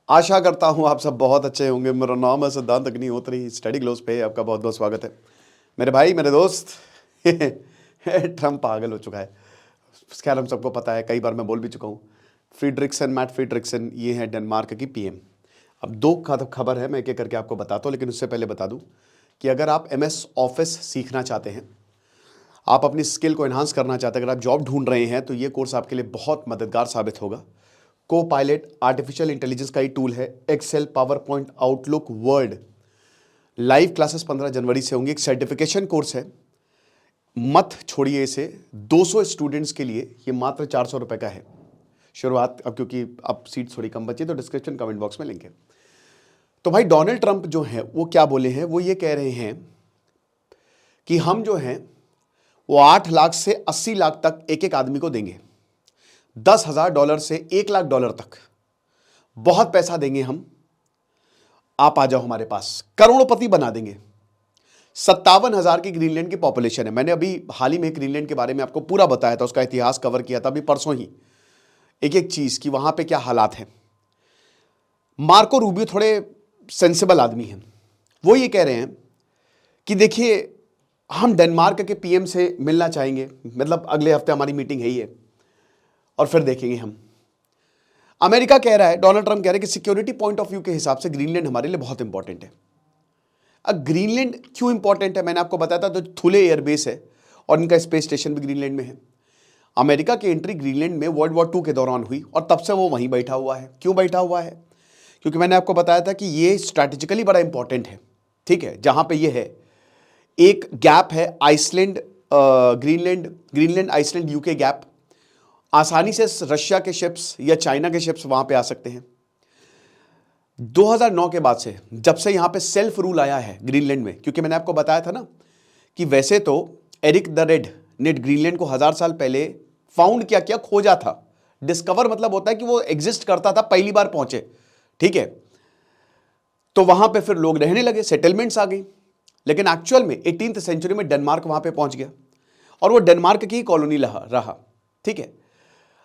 आशा करता हूँ आप सब बहुत अच्छे होंगे। मेरा नाम है सिद्धांत अग्निहोत्री। स्टडी ग्लोस पे आपका बहुत बहुत स्वागत है मेरे भाई, मेरे दोस्त। ट्रम्प पागल हो चुका है, खैर हम सबको पता है, कई बार मैं बोल भी चुका हूँ। फ्रीड्रिक्सन, मैट फ्रीड्रिक्सन, ये है डेनमार्क की पीएम। अब दो खबर है, मैं एक एक करके आपको बताता हूँ, लेकिन उससे पहले बता दूँ कि अगर आप एमएस ऑफिस सीखना चाहते हैं, आप अपनी स्किल को एनहांस करना चाहते हैं, अगर आप जॉब ढूंढ रहे हैं, तो ये कोर्स आपके लिए बहुत मददगार साबित होगा। को पायलट आर्टिफिशियल इंटेलिजेंस का ही टूल है। Excel, PowerPoint, Outlook, Word. Live classes 15 जनवरी से होंगी। एक सर्टिफिकेशन कोर्स है, मत छोड़िए इसे। 200 स्टूडेंट्स के लिए ये मात्र 400 रुपये का है शुरुआत। अब क्योंकि अब सीट थोड़ी कम बची, तो डिस्क्रिप्शन कमेंट बॉक्स में लिंक है। तो भाई डोनाल्ड ट्रंप जो है वो क्या बोले हैं, वो ये कह रहे हैं कि हम जो हैं वो 8 लाख से 80 लाख तक एक एक आदमी को देंगे। $10,000 से $1,00,000 तक बहुत पैसा देंगे हम। आप आ जाओ हमारे पास, करोड़पति बना देंगे। 57,000 की ग्रीनलैंड की पॉपुलेशन है। मैंने अभी हाल ही में ग्रीनलैंड के बारे में आपको पूरा बताया था, उसका इतिहास कवर किया था अभी परसों ही, एक एक चीज कि वहां पे क्या हालात हैं। मार्को रूबियो थोड़े सेंसिबल आदमी हैं। वो ये कह रहे हैं कि देखिए, हम डेनमार्क के पीएम से मिलना चाहेंगे, मतलब अगले हफ्ते हमारी मीटिंग है ही है, और फिर देखेंगे हम। अमेरिका कह रहा है, डोनाल्ड ट्रंप कह रहे हैं कि सिक्योरिटी पॉइंट ऑफ व्यू के हिसाब से ग्रीनलैंड हमारे लिए बहुत इंपॉर्टेंट है। अब ग्रीनलैंड क्यों इंपॉर्टेंट है, मैंने आपको बताया था, तो थुले एयरबेस है और इनका स्पेस स्टेशन भी ग्रीनलैंड में है। अमेरिका की एंट्री ग्रीनलैंड में वर्ल्ड वॉर 2 के दौरान हुई और तब से वो वहीं बैठा हुआ है। क्यों बैठा हुआ है? क्योंकि मैंने आपको बताया था कि ये स्ट्रैटेजिकली बड़ा इंपॉर्टेंट है। ठीक है, जहां पे ये है, एक गैप है Iceland, Greenland Iceland UK gap. आसानी से रशिया के शिप्स या चाइना के शिप्स वहां पे आ सकते हैं। 2009 के बाद से, जब से यहां पे सेल्फ रूल आया है ग्रीनलैंड में, क्योंकि मैंने आपको बताया था ना कि वैसे तो एरिक द रेड ने ग्रीनलैंड को 1000 साल पहले फाउंड किया, खोजा था। डिस्कवर मतलब होता है कि वो एग्जिस्ट करता था, पहली बार पहुंचे। ठीक है, तो वहां पे फिर लोग रहने लगे, सेटलमेंट्स आ गई। लेकिन एक्चुअल में 18th सेंचुरी में डेनमार्क वहां पे पहुंच गया और वो डेनमार्क की कॉलोनी रहा। ठीक है,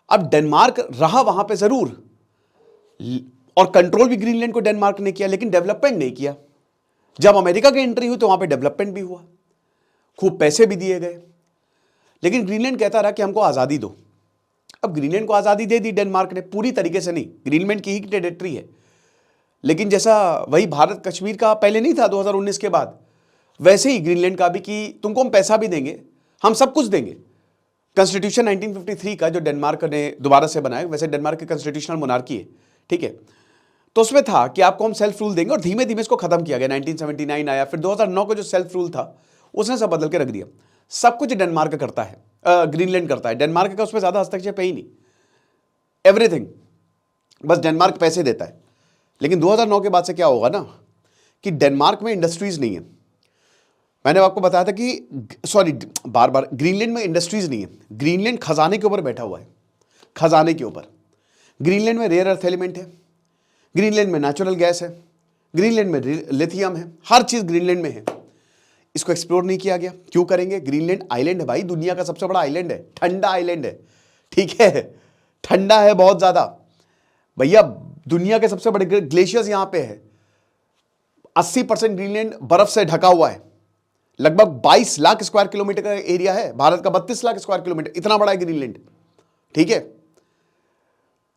अब डेनमार्क रहा वहां पे जरूर, और कंट्रोल भी ग्रीनलैंड को डेनमार्क ने किया, लेकिन डेवलपमेंट नहीं किया। जब अमेरिका की एंट्री हुई तो वहां पे डेवलपमेंट भी हुआ, खूब पैसे भी दिए गए, लेकिन ग्रीनलैंड कहता रहा कि हमको आजादी दो। अब ग्रीनलैंड को आजादी दे दी डेनमार्क ने, पूरी तरीके से नहीं, ग्रीनलैंड की ही टेरिटरी है। लेकिन जैसा वही भारत कश्मीर का पहले नहीं था 2019 के बाद, वैसे ही ग्रीनलैंड का भी कि तुमको हम पैसा भी देंगे, हम सब कुछ देंगे। कॉन्स्टिट्यूशन 1953 का जो डेनमार्क ने दोबारा से बनाया, वैसे डेनमार्क की कॉन्स्टिट्यूशनल मोनार्की है। ठीक है, तो उसमें था कि आपको हम सेल्फ रूल देंगे, और धीमे धीमे इसको खत्म किया गया। 1979 आया, फिर 2009 का जो सेल्फ रूल था उसने सब बदल के रख दिया। सब कुछ डेनमार्क करता है, ग्रीनलैंड करता है। डेनमार्क का उसमें ज्यादा हस्तक्षेप है ही नहीं, एवरीथिंग बस डेनमार्क पैसे देता है। लेकिन 2009 के बाद से क्या होगा ना कि डेनमार्क में इंडस्ट्रीज नहीं है। मैंने आपको बताया था कि सॉरी, बार बार, ग्रीनलैंड में इंडस्ट्रीज नहीं है। ग्रीनलैंड खजाने के ऊपर बैठा हुआ है, खजाने के ऊपर। ग्रीनलैंड में रेयर अर्थ एलिमेंट है, ग्रीनलैंड में नेचुरल गैस है, ग्रीनलैंड में लिथियम है, हर चीज ग्रीनलैंड में है। इसको एक्सप्लोर नहीं किया गया, क्यों करेंगे? ग्रीनलैंड आइलैंड है भाई, दुनिया का सबसे बड़ा आइलैंड है, ठंडा आइलैंड है। ठीक है, ठंडा है बहुत ज्यादा भैया। दुनिया के सबसे बड़े ग्लेशियर्स यहां पे है। 80% ग्रीनलैंड बर्फ से ढका हुआ है। लगभग 22 लाख स्क्वायर किलोमीटर का एरिया है, भारत का 32 लाख स्क्वायर किलोमीटर, इतना बड़ा है ग्रीनलैंड। ठीक है,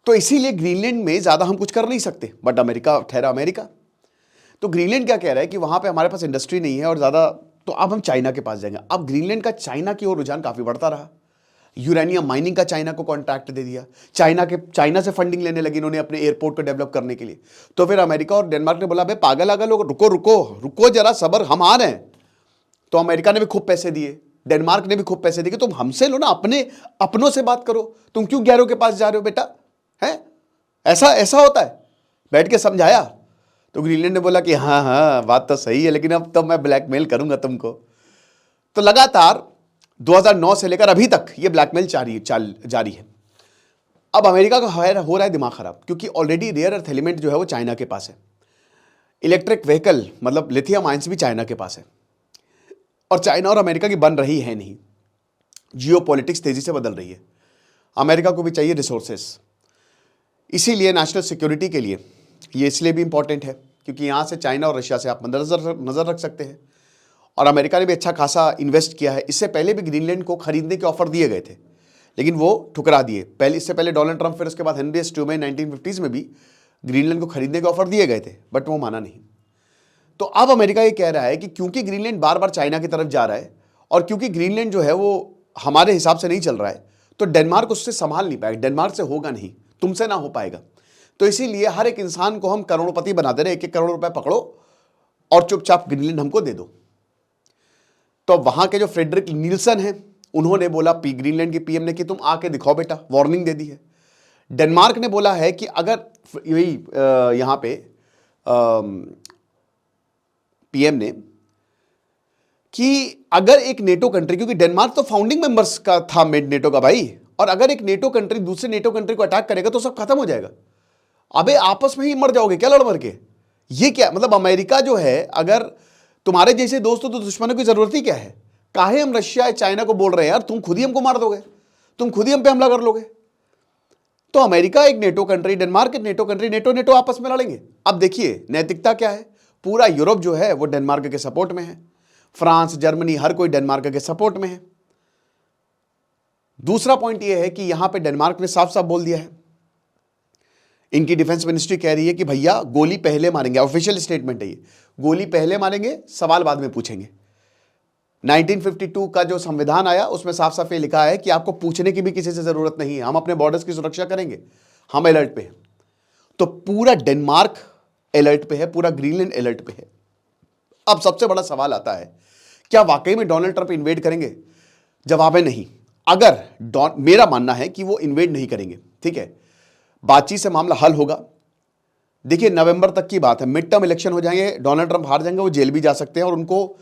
तो इसीलिए ग्रीनलैंड में ज्यादा हम कुछ कर नहीं सकते। बट अमेरिका ठहरा अमेरिका, तो ग्रीनलैंड क्या कह रहा है कि वहां पे हमारे पास इंडस्ट्री नहीं है और ज्यादा, तो अब हम चाइना के पास जाएंगे। अब ग्रीनलैंड का चाइना की ओर रुझान काफी बढ़ता रहा। यूरेनियम माइनिंग का चाइना को कॉन्ट्रैक्ट दे दिया, चाइना से फंडिंग लेने लगी इन्होंने अपने एयरपोर्ट को डेवलप करने के लिए। तो फिर अमेरिका और डेनमार्क ने बोला, भाई पागल आगल लोग, रुको रुको रुको जरा, सबर, हम आ रहे हैं। तो अमेरिका ने भी खूब पैसे दिए, डेनमार्क ने भी खूब पैसे दिए कि तुम हमसे लो ना, अपनों से बात करो, तुम क्यों गैरों के पास जा रहे हो बेटा? है ऐसा ऐसा होता है? बैठ के समझाया तो ग्रीनलैंड ने बोला कि हाँ हाँ बात तो सही है, लेकिन अब तो मैं ब्लैकमेल करूंगा तुमको। तो लगातार 2009 से लेकर अभी तक ये ब्लैकमेल जारी है। अब अमेरिका का हो रहा है दिमाग खराब, क्योंकि ऑलरेडी रेयर अर्थ एलिमेंट जो है वो चाइना के पास है। इलेक्ट्रिक व्हीकल मतलब लिथियम आयंस भी चाइना के पास है, और चाइना और अमेरिका की बन रही है नहीं। जियोपॉलिटिक्स तेजी से बदल रही है, अमेरिका को भी चाहिए रिसोर्सेस। इसीलिए नेशनल सिक्योरिटी के लिए ये इसलिए भी इंपॉर्टेंट है क्योंकि यहाँ से चाइना और रशिया से आप नज़र रख सकते हैं। और अमेरिका ने भी अच्छा खासा इन्वेस्ट किया है। इससे पहले भी ग्रीनलैंड को खरीदने के ऑफर दिए गए थे, लेकिन वो ठुकरा दिए। इससे पहले डोनाल्ड ट्रंप, फिर उसके बाद हेनरी एस ट्रूमैन 1950s में भी ग्रीनलैंड को खरीदने के ऑफर दिए गए थे, बट वो माना नहीं। तो अब अमेरिका ये कह रहा है कि क्योंकि ग्रीनलैंड बार बार चाइना की तरफ जा रहा है और क्योंकि ग्रीनलैंड जो है वो हमारे हिसाब से नहीं चल रहा है, तो डेनमार्क उससे संभाल नहीं पाएगा। डेनमार्क से होगा नहीं, तुमसे ना हो पाएगा। तो इसीलिए हर एक इंसान को हम करोड़पति बना दे रहे, 1-1 करोड़ रुपए पकड़ो और चुपचाप ग्रीनलैंड हमको दे दो। तो वहां के जो फ्रेडरिक नील्सन हैं, उन्होंने बोला ग्रीनलैंड के पीएम ने कि तुम आके दिखाओ बेटा, वार्निंग दे दी है। डेनमार्क ने बोला है कि अगर यही यहां पे पीएम ने कि अगर एक नेटो कंट्री, क्योंकि डेनमार्क तो फाउंडिंग मेंबर्स का था नेटो का भाई, और अगर एक नेटो कंट्री दूसरे नेटो कंट्री को अटैक करेगा तो सब खत्म हो जाएगा। अबे आपस में ही मर जाओगे क्या लड़ मर के? ये क्या मतलब, अमेरिका जो है, अगर तुम्हारे जैसे दोस्तों तो दुश्मनों की जरूरत ही क्या है? काहे हम रशिया चाइना को बोल रहे हैं यार, तुम खुद ही हमको मार दोगे, तुम खुद ही हम पे हमला कर लोगे। तो अमेरिका एक नेटो कंट्री, डेनमार्क एक नेटो कंट्री, नेटो आपस में लड़ेंगे। अब देखिए नैतिकता क्या है, पूरा यूरोप जो है वो डेनमार्क के सपोर्ट में है, फ्रांस, जर्मनी, हर कोई डेनमार्क के सपोर्ट में है। दूसरा पॉइंट यह है कि यहां पे डेनमार्क ने साफ साफ बोल दिया है, इनकी डिफेंस मिनिस्ट्री कह रही है कि भैया गोली पहले मारेंगे, ऑफिशियल स्टेटमेंट है ये, गोली पहले मारेंगे, सवाल बाद में पूछेंगे। 1952 का जो संविधान आया उसमें साफ साफ ये लिखा है कि आपको पूछने की भी किसी से जरूरत नहीं है, हम अपने बॉर्डर्स की सुरक्षा करेंगे, हम अलर्ट पे हैं। तो पूरा डेनमार्क अलर्ट पे है, पूरा ग्रीनलैंड अलर्ट पे है। अब सबसे बड़ा सवाल आता है, क्या वाकई में डोनाल्ड ट्रंप इन्वेड करेंगे? जवाब है नहीं। अगर मेरा मानना है कि वो इन्वेड नहीं करेंगे, ठीक है, बातचीत से मामला हल होगा। देखिए नवंबर तक की बात है, मिड टर्म इलेक्शन हो जाएंगे, डोनाल्ड ट्रंप हार जाएंगे, वो जेल भी जा सकते हैं और उनको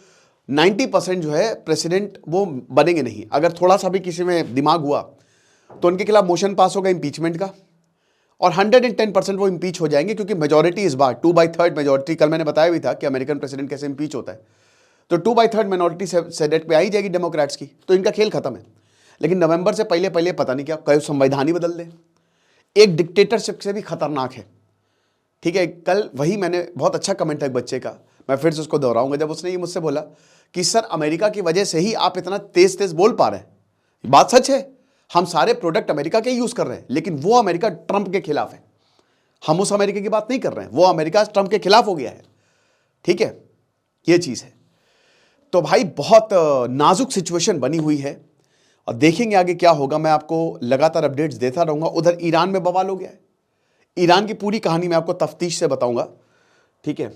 90% जो है प्रेसिडेंट वो बनेंगे नहीं। अगर थोड़ा सा भी किसी में दिमाग हुआ तो उनके खिलाफ मोशन पास होगा इंपीचमेंट का, और 110% वो इंपीच हो जाएंगे, क्योंकि मेजॉरिटी इस बार 2/3 मेजॉरिटी, कल मैंने बताया भी था कि अमेरिकन प्रेसिडेंट कैसे इंपीच होता है, तो 2/3 माइनॉरिटी सेनेट पे आई जाएगी डेमोक्रेट्स की, तो इनका खेल खत्म है। लेकिन नवंबर से पहले पहले पता नहीं क्या कई संविधान ही बदल दे, एक डिक्टेटरशिप से भी खतरनाक है। ठीक है, कल वही मैंने, बहुत अच्छा कमेंट है एक बच्चे का, मैं फिर से उसको दोहराऊंगा, जब उसने ये मुझसे बोला कि सर अमेरिका की वजह से ही आप इतना तेज तेज बोल पा रहे हैं। बात सच है, हम सारे प्रोडक्ट अमेरिका के यूज कर रहे हैं, लेकिन वो अमेरिका ट्रंप के खिलाफ है। हम उस अमेरिका की बात नहीं कर रहे हैं, वो अमेरिका ट्रंप के खिलाफ हो गया है। ठीक है, ये चीज है। तो भाई बहुत नाजुक सिचुएशन बनी हुई है और देखेंगे आगे क्या होगा। मैं आपको लगातार अपडेट्स देता रहूंगा। उधर ईरान में बवाल हो गया है, ईरान की पूरी कहानी मैं आपको तफ्तीश से बताऊंगा। ठीक है।